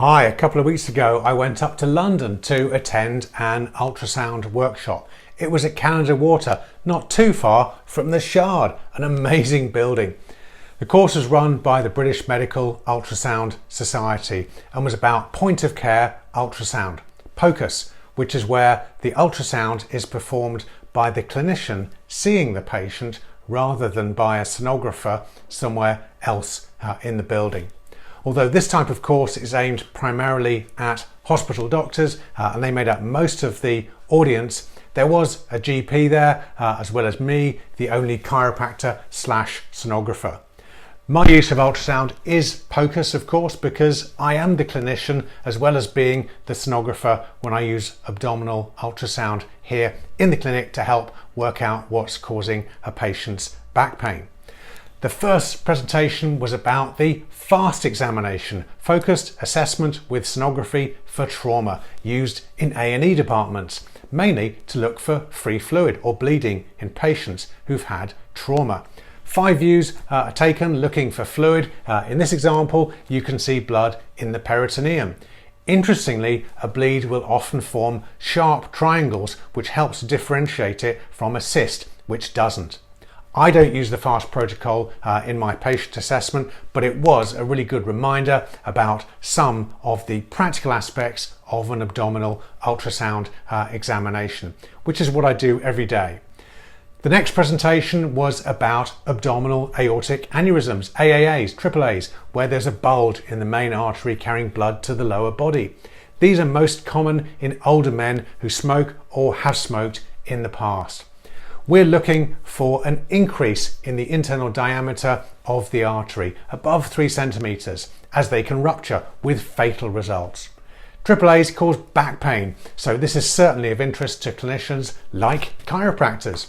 Hi, a couple of weeks ago I went up to London to attend an ultrasound workshop. It was at Canada Water, not too far from the Shard, an amazing building. The course was run by the British Medical Ultrasound Society and was about Point of Care UltraSound, POCUS, which is where the ultrasound is performed by the clinician seeing the patient rather than by a sonographer somewhere else in the building. Although this type of course is aimed primarily at hospital doctors and they made up most of the audience, there was a GP there as well as me, the only chiropractor / sonographer. My use of ultrasound is POCUS, of course, because I am the clinician as well as being the sonographer when I use abdominal ultrasound here in the clinic to help work out what's causing a patient's back pain. The first presentation was about the FAST examination, focused assessment with sonography for trauma, used in A&E departments, mainly to look for free fluid or bleeding in patients who've had trauma. 5 views are taken looking for fluid. In this example, you can see blood in the peritoneum. Interestingly, a bleed will often form sharp triangles, which helps differentiate it from a cyst, which doesn't. I don't use the FAST protocol in my patient assessment, but it was a really good reminder about some of the practical aspects of an abdominal ultrasound examination, which is what I do every day. The next presentation was about abdominal aortic aneurysms, AAAs, AAAs, where there's a bulge in the main artery carrying blood to the lower body. These are most common in older men who smoke or have smoked in the past. We're looking for an increase in the internal diameter of the artery above 3 centimeters, as they can rupture with fatal results. AAAs cause back pain, so this is certainly of interest to clinicians like chiropractors.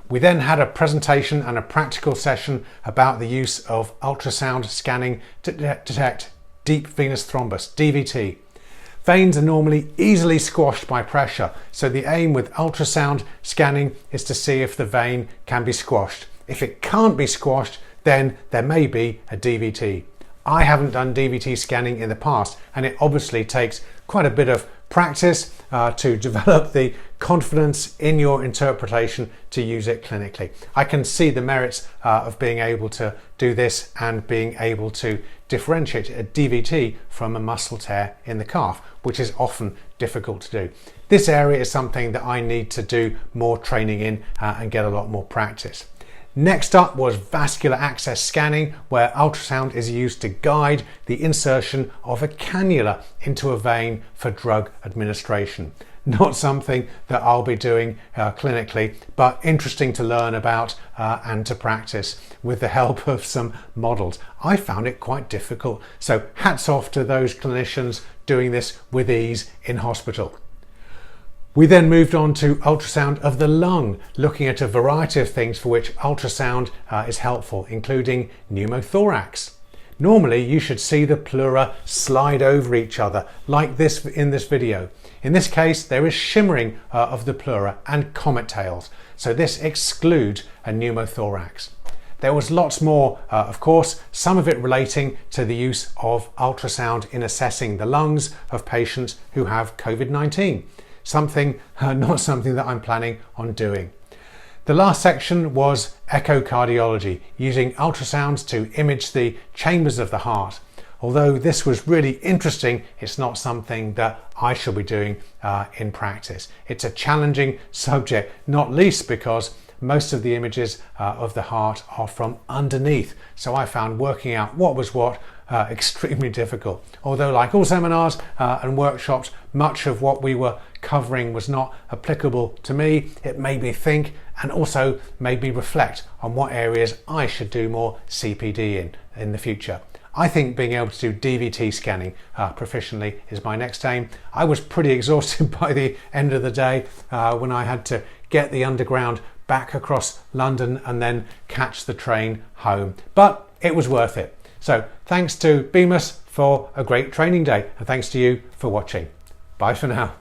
We then had a presentation and a practical session about the use of ultrasound scanning to detect deep venous thrombus, DVT. Veins are normally easily squashed by pressure, so the aim with ultrasound scanning is to see if the vein can be squashed. If it can't be squashed, then there may be a DVT. I haven't done DVT scanning in the past, and it obviously takes quite a bit of practice to develop the confidence in your interpretation to use it clinically. I can see the merits of being able to do this and being able to differentiate a DVT from a muscle tear in the calf, which is often difficult to do. This area is something that I need to do more training in and get a lot more practice. Next up was vascular access scanning, where ultrasound is used to guide the insertion of a canula into a vein for drug administration. Not something that I'll be doing clinically, but interesting to learn about and to practice with the help of some models. I found it quite difficult, so hats off to those clinicians doing this with ease in hospital. We then moved on to ultrasound of the lung, looking at a variety of things for which ultrasound is helpful, including pneumothorax. Normally, you should see the pleura slide over each other, like this in this video. In this case, there is shimmering of the pleura and comet tails, so this excludes a pneumothorax. There was lots more, of course, some of it relating to the use of ultrasound in assessing the lungs of patients who have COVID-19. Not something that I'm planning on doing. The last section was echocardiology, using ultrasounds to image the chambers of the heart. Although this was really interesting, it's not something that I shall be doing in practice. It's a challenging subject, not least because most of the images of the heart are from underneath. So I found working out what was what extremely difficult. Although, like all seminars and workshops, much of what we were covering was not applicable to me. It made me think and also made me reflect on what areas I should do more CPD in the future. I think being able to do DVT scanning proficiently is my next aim. I was pretty exhausted by the end of the day when I had to get the underground back across London and then catch the train home, but it was worth it. So thanks to BMUS for a great training day, and thanks to you for watching. Bye for now.